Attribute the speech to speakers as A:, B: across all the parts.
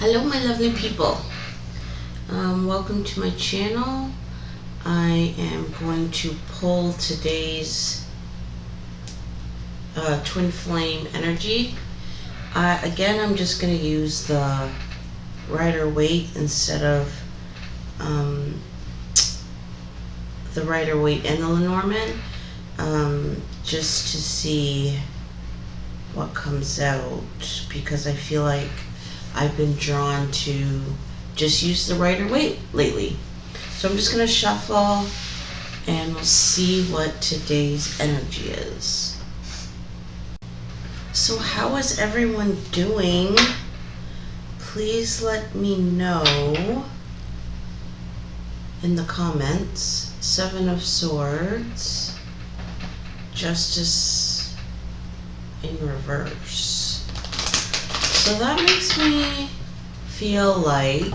A: Hello my lovely people, welcome to my channel. I am going to pull today's twin flame energy. Again, I'm just going to use the Rider-Waite instead of the Rider-Waite and the Lenormand, just to see what comes out, because I feel like I've been drawn to just use the Rider-Waite lately. So I'm just going to shuffle and we'll see what today's energy is. So how is everyone doing? Please let me know in the comments. Seven of Swords, Justice in reverse. So that makes me feel like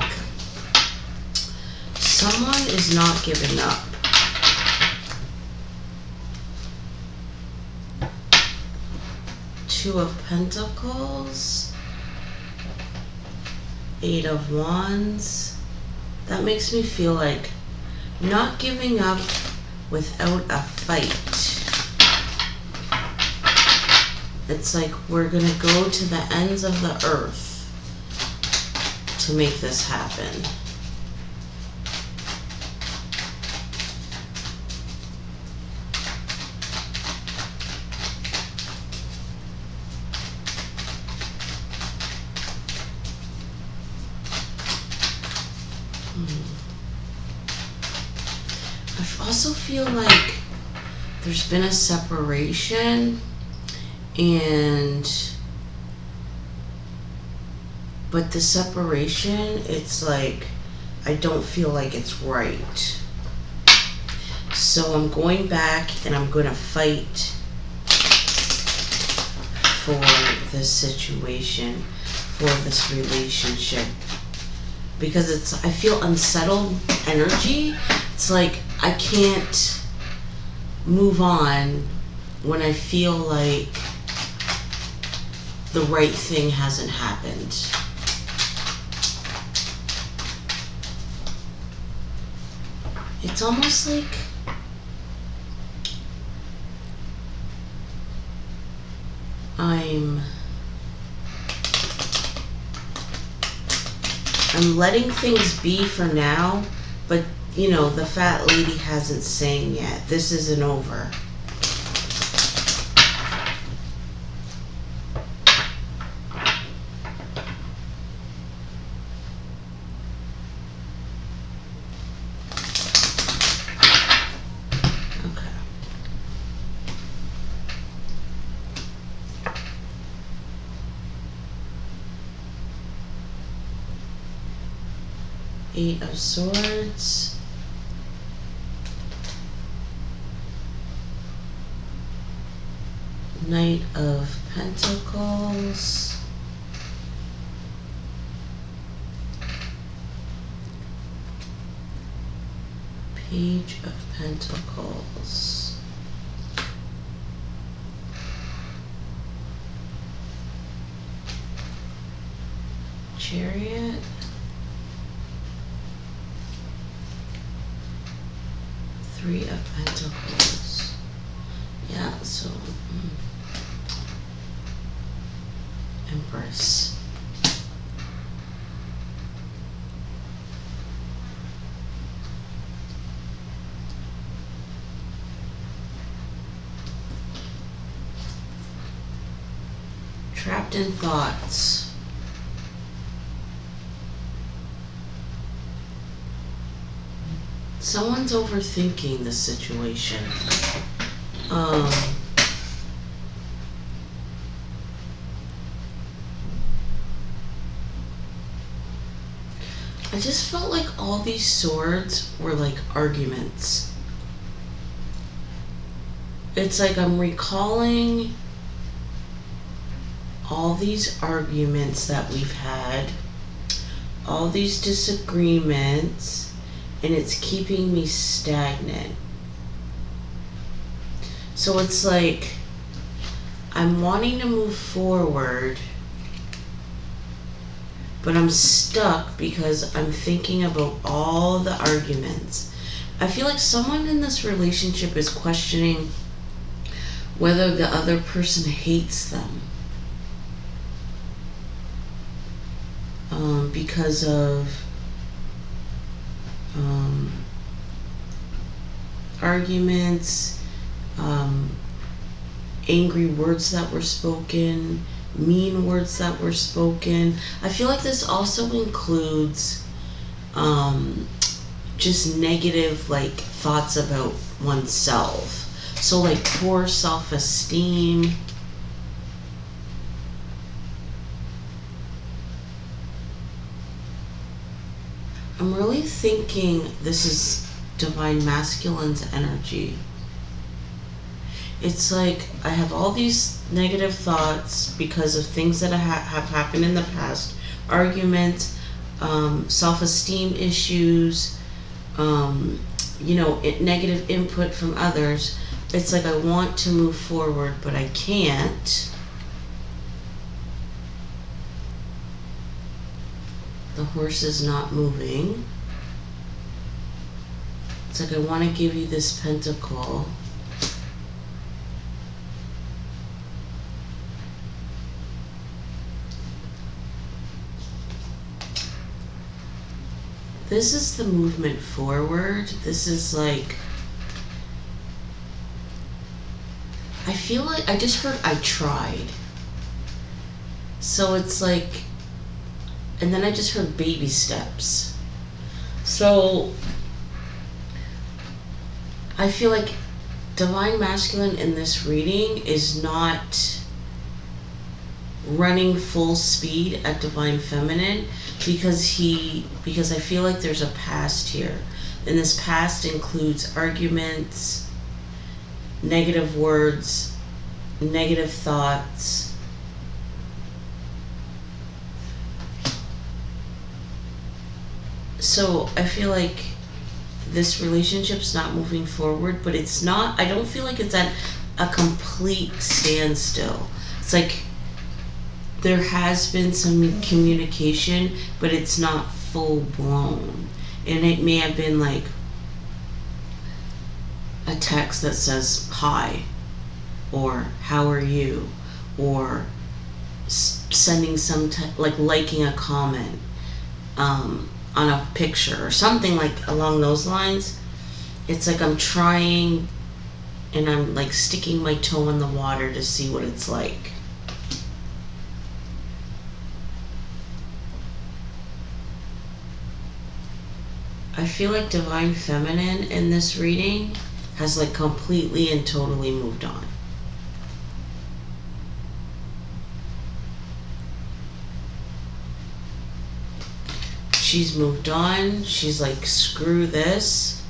A: someone is not giving up. Two of Pentacles, Eight of Wands. That makes me feel like not giving up without a fight. It's like we're going to go to the ends of the earth to make this happen. I also feel like there's been a separation, but the separation, it's like I don't feel like it's right. So I'm going back and I'm going to fight for this situation, for this relationship, because I feel unsettled energy. It's like I can't move on when I feel like the right thing hasn't happened. It's almost like I'm letting things be for now, but you know, the fat lady hasn't sang yet. This isn't over. Eight of Swords, Knight of Pentacles, Page of Pentacles, Chariot, Three of Pentacles. Yeah, so Empress. Trapped in thoughts. Someone's overthinking the situation. I just felt like all these swords were like arguments. It's like I'm recalling all these arguments that we've had, all these disagreements, and it's keeping me stagnant. So it's like I'm wanting to move forward, but I'm stuck because I'm thinking about all the arguments. I feel like someone in this relationship is questioning whether the other person hates them, because of arguments, angry words that were spoken, mean words that were spoken. I feel like this also includes just negative like thoughts about oneself. So like poor self-esteem. I'm really thinking this is divine masculine's energy. It's like I have all these negative thoughts because of things that have happened in the past, arguments, self-esteem issues, negative input from others. It's like I want to move forward, but I can't. The horse is not moving. It's like I want to give you this pentacle. This is the movement forward. This is like, I feel like I just heard I tried. So it's like, and then I just heard baby steps. So I feel like divine masculine in this reading is not running full speed at divine feminine because I feel like there's a past here, and this past includes arguments, negative words, negative thoughts. So I feel like this relationship's not moving forward, but it's not, I don't feel like it's at a complete standstill. It's like there has been some communication, but it's not full blown. And it may have been like a text that says hi, or how are you, or sending like liking a comment on a picture or something like along those lines. It's like I'm trying and I'm like sticking my toe in the water to see what it's like. I feel like divine feminine in this reading has like completely and totally moved on. She's moved on. She's like, screw this.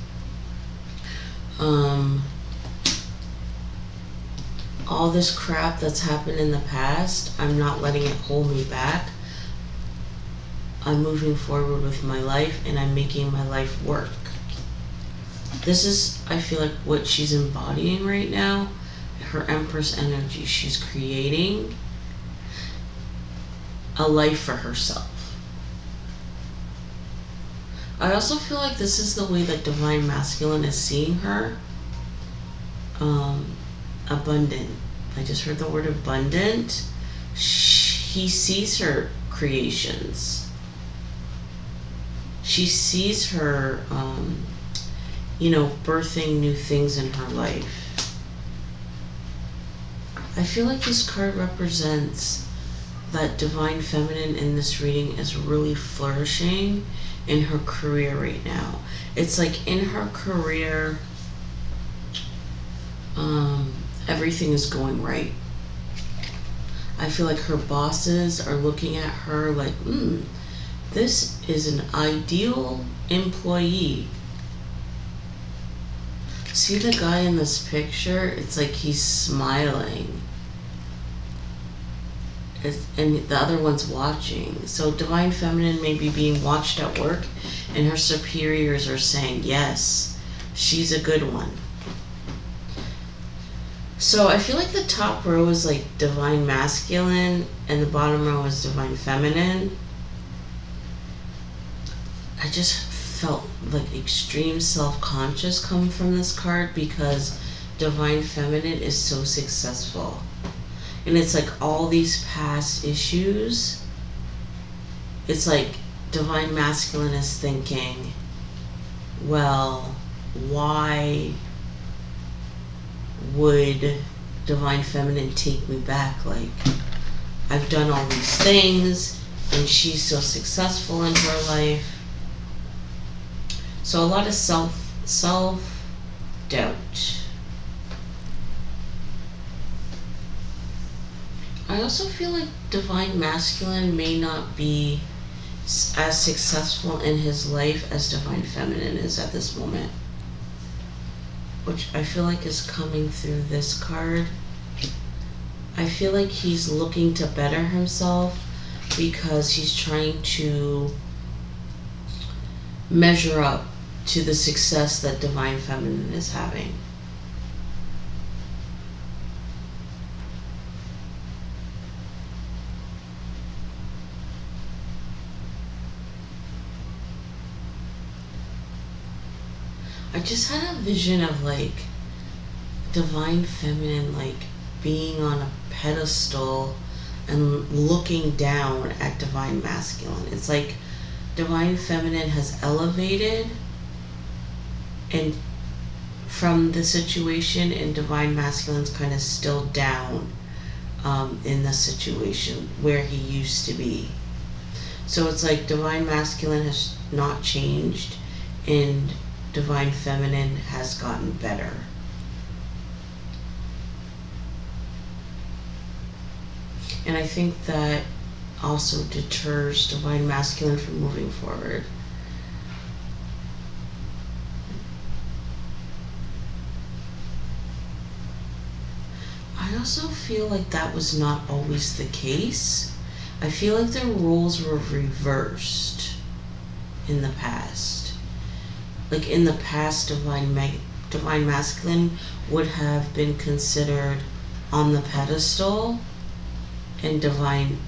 A: All this crap that's happened in the past, I'm not letting it hold me back. I'm moving forward with my life and I'm making my life work. This is, I feel like, what she's embodying right now. Her Empress energy. She's creating a life for herself. I also feel like this is the way that divine masculine is seeing her. Abundant. I just heard the word abundant. He sees her creations. She sees her, birthing new things in her life. I feel like this card represents that divine feminine in this reading is really flourishing in her career right now. It's like in her career, everything is going right. I feel like her bosses are looking at her like, this is an ideal employee. See the guy in this picture? It's like he's smiling. And the other one's watching. So divine feminine may be being watched at work and her superiors are saying, yes, she's a good one. So I feel like the top row is like divine masculine and the bottom row is divine feminine. I just felt like extreme self-conscious come from this card because Divine Feminine is so successful. And it's like all these past issues, it's like Divine Masculine is thinking, well, why would Divine Feminine take me back? Like, I've done all these things and she's so successful in her life. So a lot of self-doubt. I also feel like Divine Masculine may not be as successful in his life as Divine Feminine is at this moment, which I feel like is coming through this card. I feel like he's looking to better himself because he's trying to measure up to the success that Divine Feminine is having. I just had a vision of like Divine Feminine like being on a pedestal and looking down at Divine Masculine. It's like Divine Feminine has elevated and from the situation, and Divine Masculine's kind of still down in the situation where he used to be. So it's like Divine Masculine has not changed and Divine Feminine has gotten better. And I think that also deters Divine Masculine from moving forward. I also feel like that was not always the case. I feel like the roles were reversed in the past. Like in the past, Divine Masculine would have been considered on the pedestal and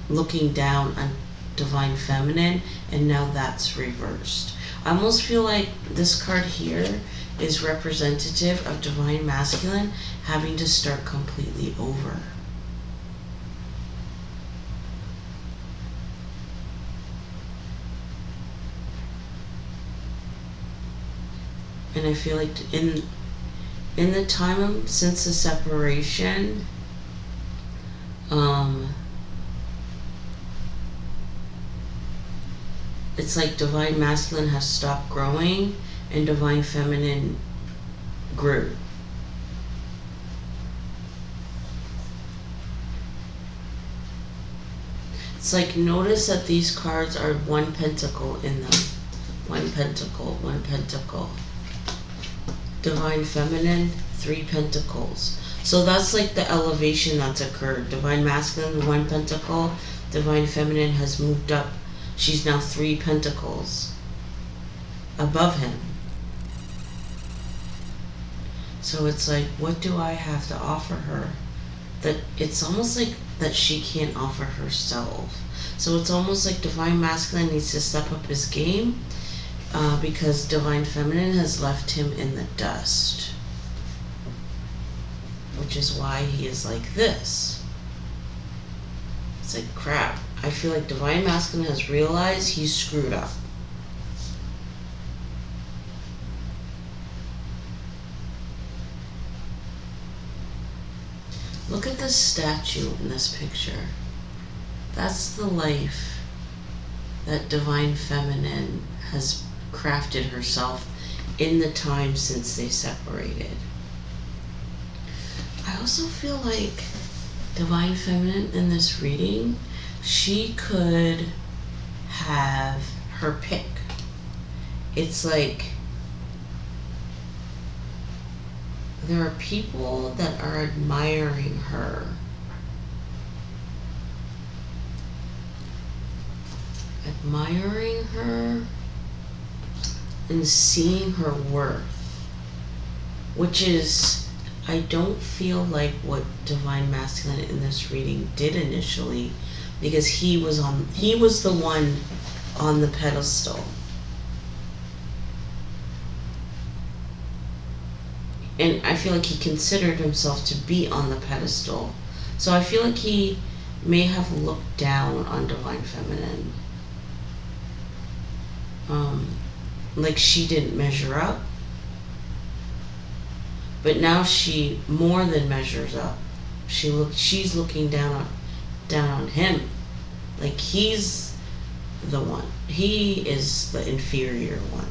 A: looking down on Divine Feminine, and now that's reversed. I almost feel like this card here is representative of Divine Masculine having to start completely over. And I feel like in the time since the separation, it's like Divine Masculine has stopped growing and Divine Feminine grew. It's like, notice that these cards are one pentacle in them. One pentacle, one pentacle. Divine Feminine, 3 pentacles. So that's like the elevation that's occurred. Divine Masculine, 1 pentacle. Divine Feminine has moved up. She's now 3 pentacles above him. So it's like, what do I have to offer her? That it's almost like that she can't offer herself. So it's almost like Divine Masculine needs to step up his game because Divine Feminine has left him in the dust. Which is why he is like this. It's like, crap. I feel like Divine Masculine has realized he's screwed up. Look at this statue in this picture. That's the life that Divine Feminine has crafted herself in the time since they separated. I also feel like Divine Feminine in this reading, she could have her pick. It's like there are people that are admiring her. Admiring her and seeing her worth. Which is, I don't feel like what Divine Masculine in this reading did initially, because he was the one on the pedestal. and I feel like he considered himself to be on the pedestal. So I feel like he may have looked down on Divine Feminine. Like she didn't measure up. But now she more than measures up. She's looking down on him. Like he's the one. He is the inferior one,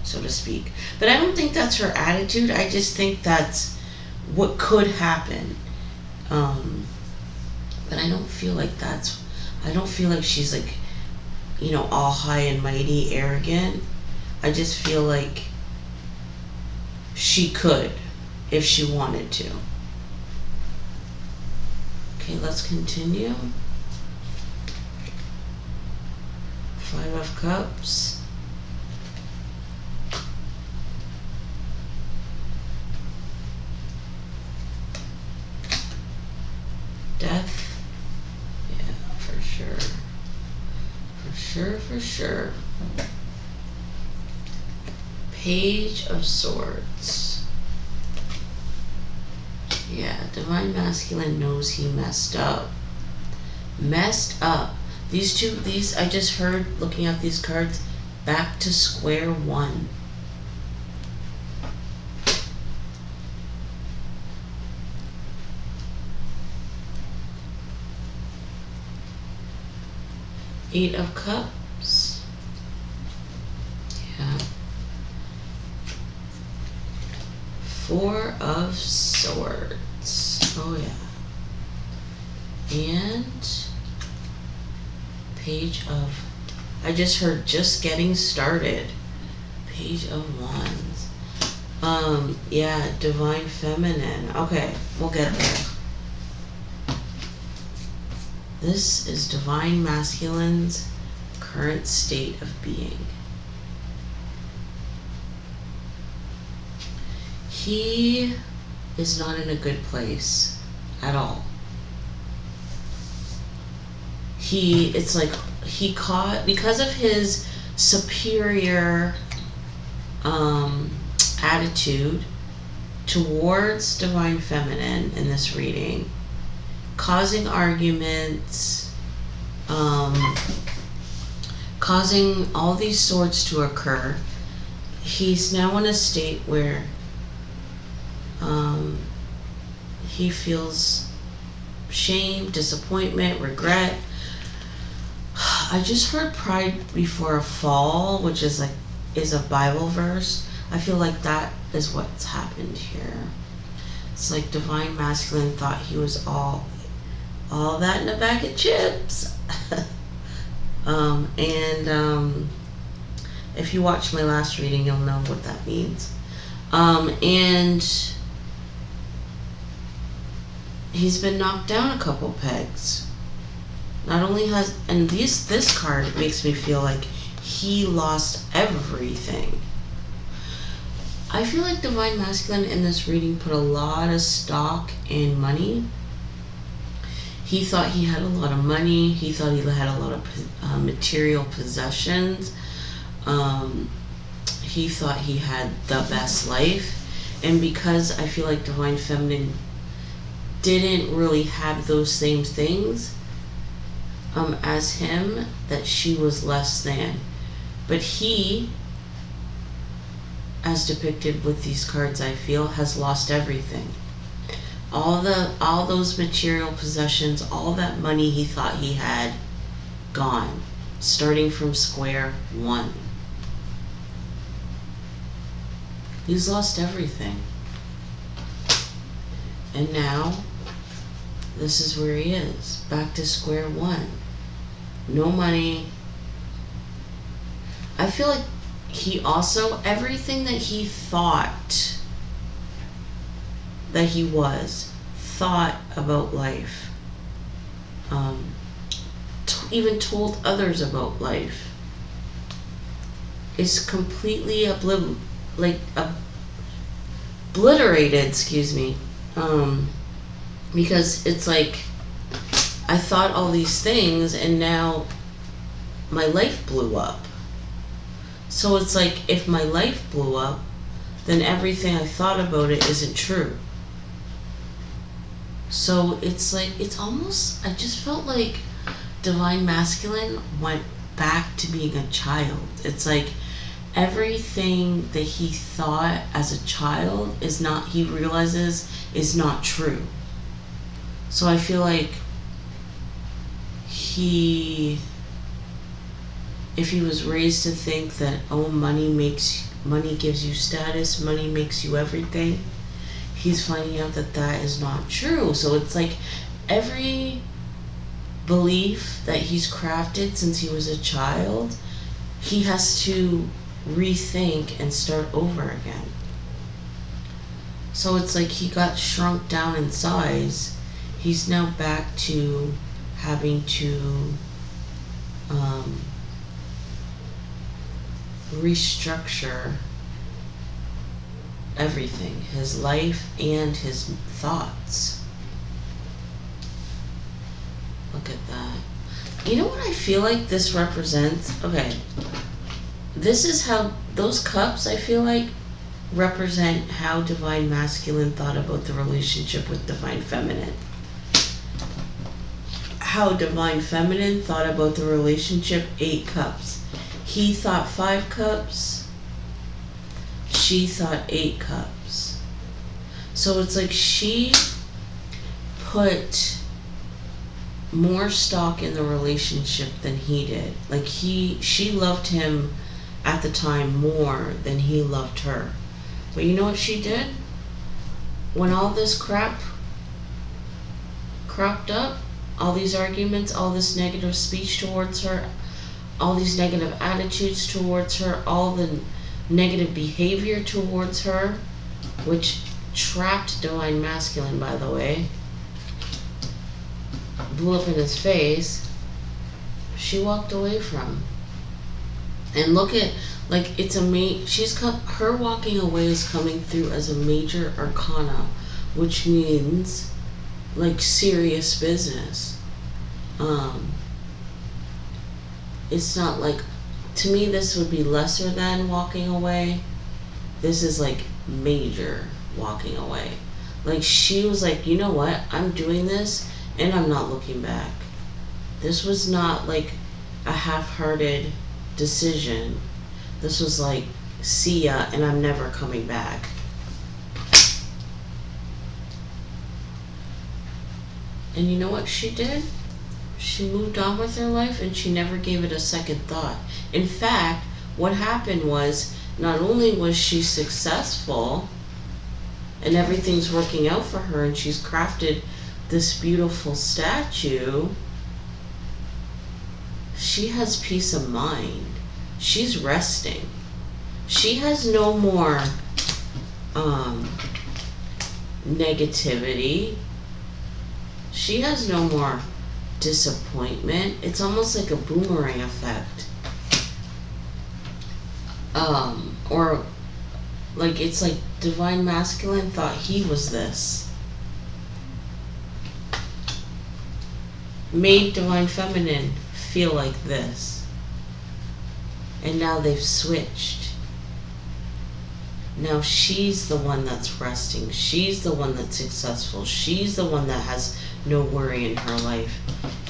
A: so to speak. But I don't think that's her attitude. I just think that's what could happen. But I don't feel like I don't feel like she's like, all high and mighty, arrogant. I just feel like she could if she wanted to. Okay, let's continue. 5 of Cups. Death. Yeah, for sure. For sure. Page of Swords. Yeah, Divine Masculine knows he messed up. These I just heard looking at these cards, back to square one. Eight of Cups. Yeah. 4 of Swords. Oh yeah. And Page of, I just heard just getting started. Page of Wands. Yeah, Divine Feminine. Okay, we'll get there. This is Divine Masculine's current state of being. He is not in a good place at all. It's like he caught, because of his superior attitude towards Divine Feminine in this reading, causing arguments, causing all these swords to occur. He's now in a state where he feels shame, disappointment, regret. I just heard pride before a fall, which is a Bible verse. I feel like that is what's happened here. It's like Divine Masculine thought he was all that in a bag of chips. If you watched my last reading, you'll know what that means. And he's been knocked down a couple pegs. Not only this card makes me feel like he lost everything. I feel like Divine Masculine in this reading put a lot of stock in money. He thought he had a lot of money. He thought he had a lot of material possessions. He thought he had the best life. And because I feel like Divine Feminine didn't really have those same things as him, that she was less than. But he, as depicted with these cards, I feel, has lost everything. All those material possessions, all that money he thought he had, gone, starting from square one. He's lost everything. And now, this is where he is, back to square one. No money. I feel like he also, everything that he thought that he was, thought about life, even told others about life, is completely obliterated, excuse me, because it's like, I thought all these things and now my life blew up. So it's like, if my life blew up, then everything I thought about it isn't true. So it's like, it's almost, I just felt like Divine Masculine went back to being a child. It's like everything that he thought as a child is not, he realizes is not true. So I feel like if he was raised to think that, oh, money gives you status, money makes you everything, he's finding out that that is not true. So it's like every belief that he's crafted since he was a child, he has to rethink and start over again. So it's like he got shrunk down in size. He's now back to having to restructure everything, his life and his thoughts. Look at that. You know what I feel like this represents? Okay, this is how those cups, I feel like, represent how Divine Masculine thought about the relationship with Divine Feminine. How Divine Feminine thought about the relationship, 8 cups. He thought 5 cups. She thought 8 cups. So it's like she put more stock in the relationship than he did. Like she loved him at the time more than he loved her. But you know what she did? When all this crap cropped up, all these arguments, all this negative speech towards her, all these negative attitudes towards her, all the negative behavior towards her, which trapped Divine Masculine, by the way, blew up in his face, she walked away from. And look at, like, it's her walking away is coming through as a major arcana, which means like serious business. It's not like, to me this would be lesser than walking away. This is like major walking away. Like she was like, you know what, I'm doing this and I'm not looking back. This was not like a half-hearted decision. This was like, see ya, and I'm never coming back. And you know what she did? She moved on with her life and she never gave it a second thought. In fact, what happened was, not only was she successful and everything's working out for her and she's crafted this beautiful statue, she has peace of mind. She's resting. She has no more negativity. She has no more disappointment. It's almost like a boomerang effect. Or like, it's like Divine Masculine thought he was this, made Divine Feminine feel like this, and now they've switched. Now she's the one that's resting. She's the one that's successful. She's the one that has no worry in her life.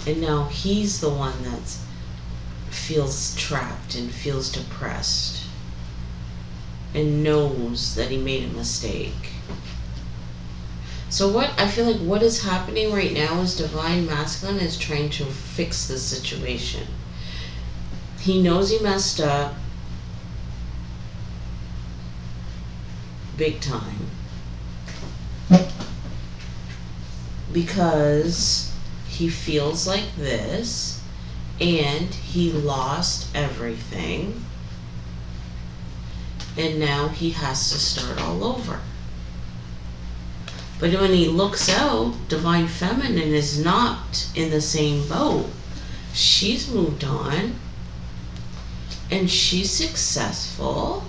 A: And now he's the one that feels trapped and feels depressed and knows that he made a mistake. So what I feel like what is happening right now is Divine Masculine is trying to fix this situation. He knows he messed up big time because he feels like this and he lost everything and now he has to start all over. But when he looks out, Divine Feminine is not in the same boat. She's moved on and she's successful.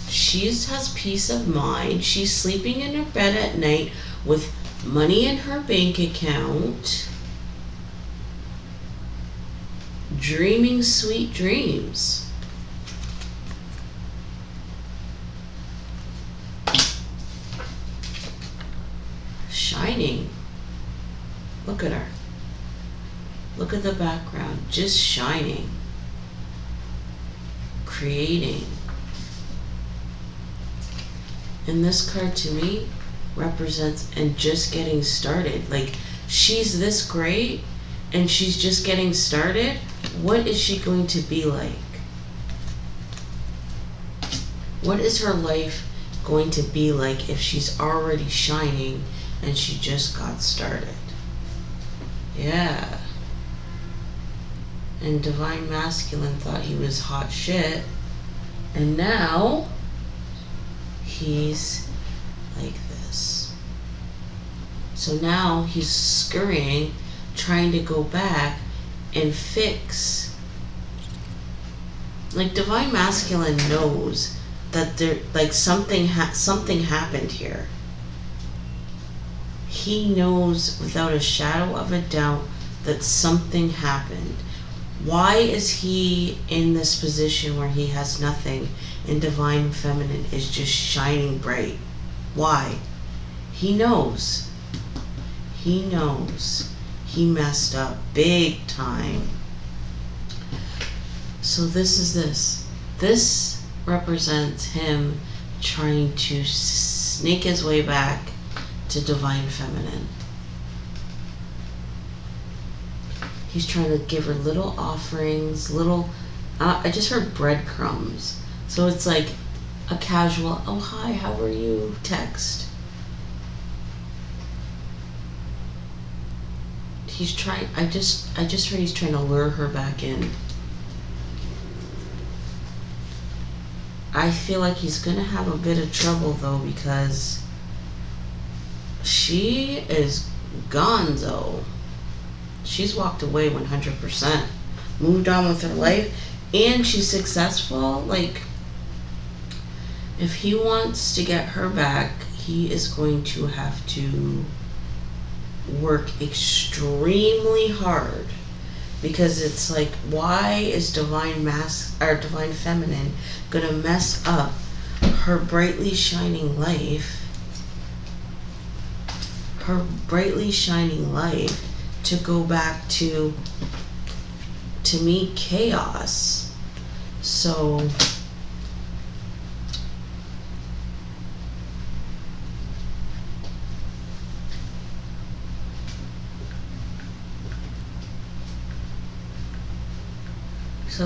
A: She has peace of mind. She's sleeping in her bed at night with money in her bank account, dreaming sweet dreams. Look at her. Look at the background, just shining, creating. And this card to me represents and just getting started. Like, she's this great and she's just getting started. What is she going to be like? What is her life going to be like if she's already shining and she just got started? Yeah. And Divine Masculine thought he was hot shit, and now he's like this. So now he's scurrying, trying to go back and fix. Like, Divine Masculine knows that there, like, something happened here. He knows without a shadow of a doubt that something happened. Why is he in this position where he has nothing and Divine Feminine is just shining bright? Why? He knows. He knows. He messed up big time. So this is this. This represents him trying to sneak his way back to Divine Feminine. He's trying to give her little offerings, I just heard breadcrumbs. So it's like a casual, oh hi, how are you text. He's trying, I just heard he's trying to lure her back in. I feel like he's gonna have a bit of trouble though, because she is gonzo. She's walked away 100%, moved on with her life, and she's successful. Like, if he wants to get her back, he is going to have to work extremely hard, because it's like, why is Divine Feminine gonna mess up her brightly shining life? Her brightly shining life to go back to me, chaos. So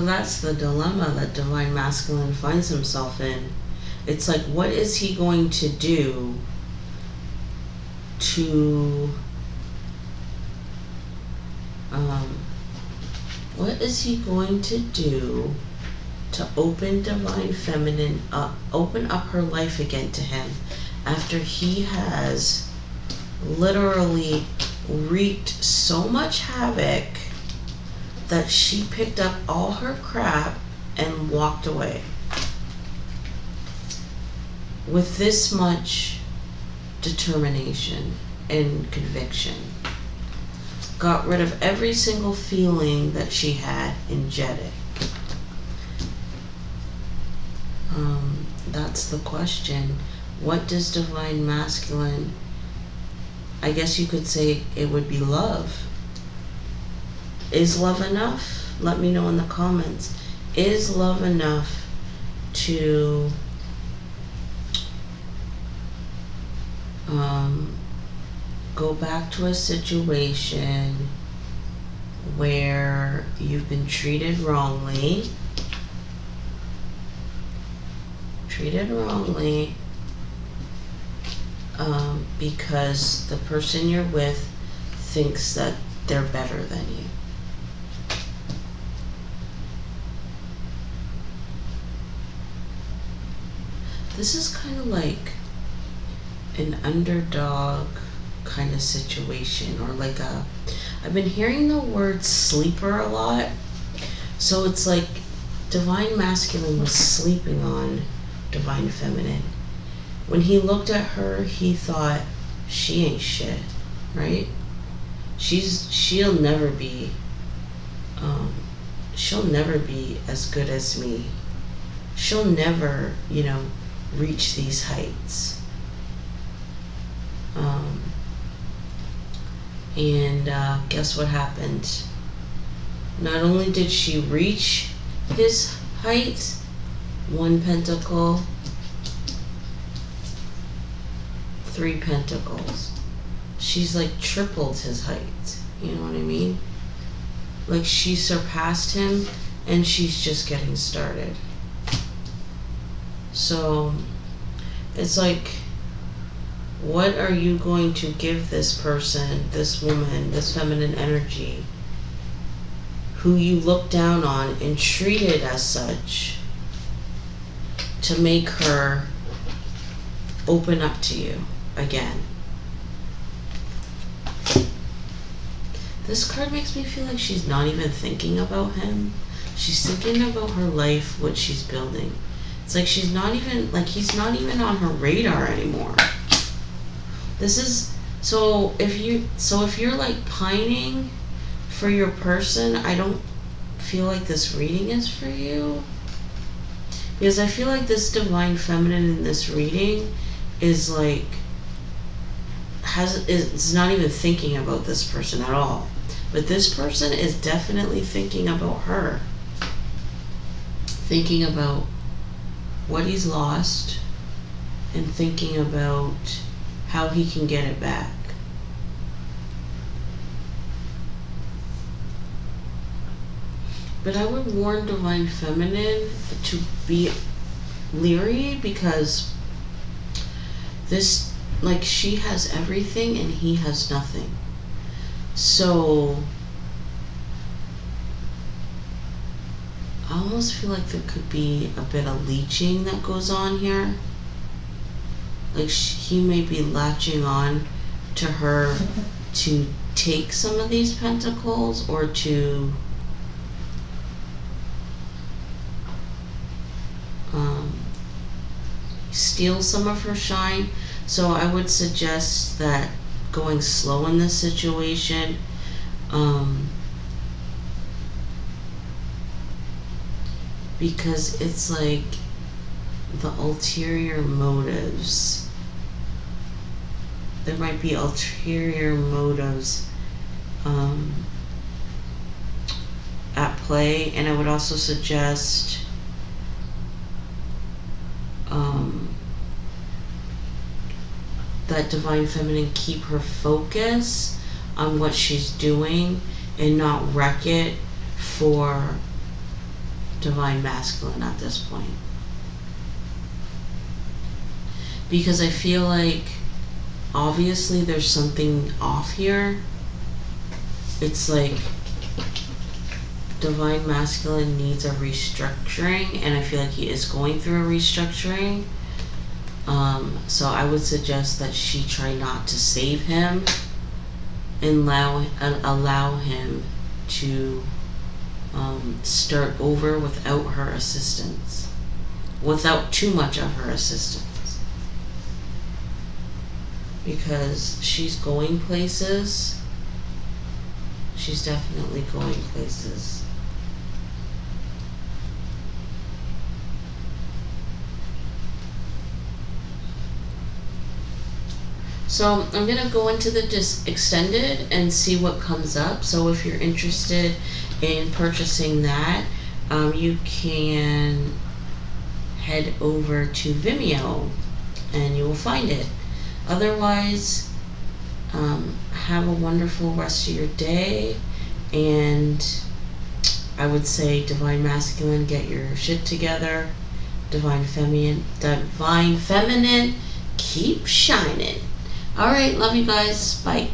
A: that's the dilemma that Divine Masculine finds himself in. It's like, what is he going to do to what is he going to do to open Divine Feminine up, open up her life again to him, after he has literally wreaked so much havoc that she picked up all her crap and walked away with this much determination and conviction? Got rid of every single feeling that she had in Jeddick. That's the question. What does Divine Masculine, I guess you could say it would be love. Is love enough? Let me know in the comments. Is love enough to go back to a situation where you've been treated wrongly, because the person you're with thinks that they're better than you? This is kind of like an underdog kind of situation, or like I've been hearing the word sleeper a lot. So it's like Divine Masculine was sleeping on Divine Feminine. When he looked at her, he thought, she ain't shit, right? She'll never be as good as me. She'll never, reach these heights. And guess what happened? Not only did she reach his height, 1 pentacle, 3 pentacles. She's like tripled his height. You know what I mean? Like she surpassed him and she's just getting started. So it's like, what are you going to give this person, this woman, this feminine energy, who you look down on and treated as such, to make her open up to you again? This card makes me feel like she's not even thinking about him. She's thinking about her life, what she's building. It's like she's not even, like he's not even on her radar anymore. This is, so if you're like pining for your person, I don't feel like this reading is for you. Because I feel like this divine feminine in this reading is like, is not even thinking about this person at all. But this person is definitely thinking about her. Thinking about what he's lost and thinking about how he can get it back. But I would warn Divine Feminine to be leery, because this, like, she has everything and he has nothing. So I almost feel like there could be a bit of leeching that goes on here. Like he may be latching on to her to take some of these pentacles, or to steal some of her shine. So I would suggest that going slow in this situation. Because it's like the ulterior motives. There might be ulterior motives at play, and I would also suggest that Divine Feminine keep her focus on what she's doing and not wreck it for Divine Masculine at this point. Because I feel like obviously there's something off here. It's like Divine Masculine needs a restructuring, and I feel like he is going through a restructuring. So I would suggest that she try not to save him and allow him to start over without her assistance, without too much of her assistance, because she's going places. She's definitely going places. So I'm going to go into the extended and see what comes up. So if you're interested in purchasing that, you can head over to Vimeo and you will find it. Otherwise, have a wonderful rest of your day, and I would say Divine Masculine, get your shit together. Divine Feminine, keep shining. Alright, love you guys. Bye.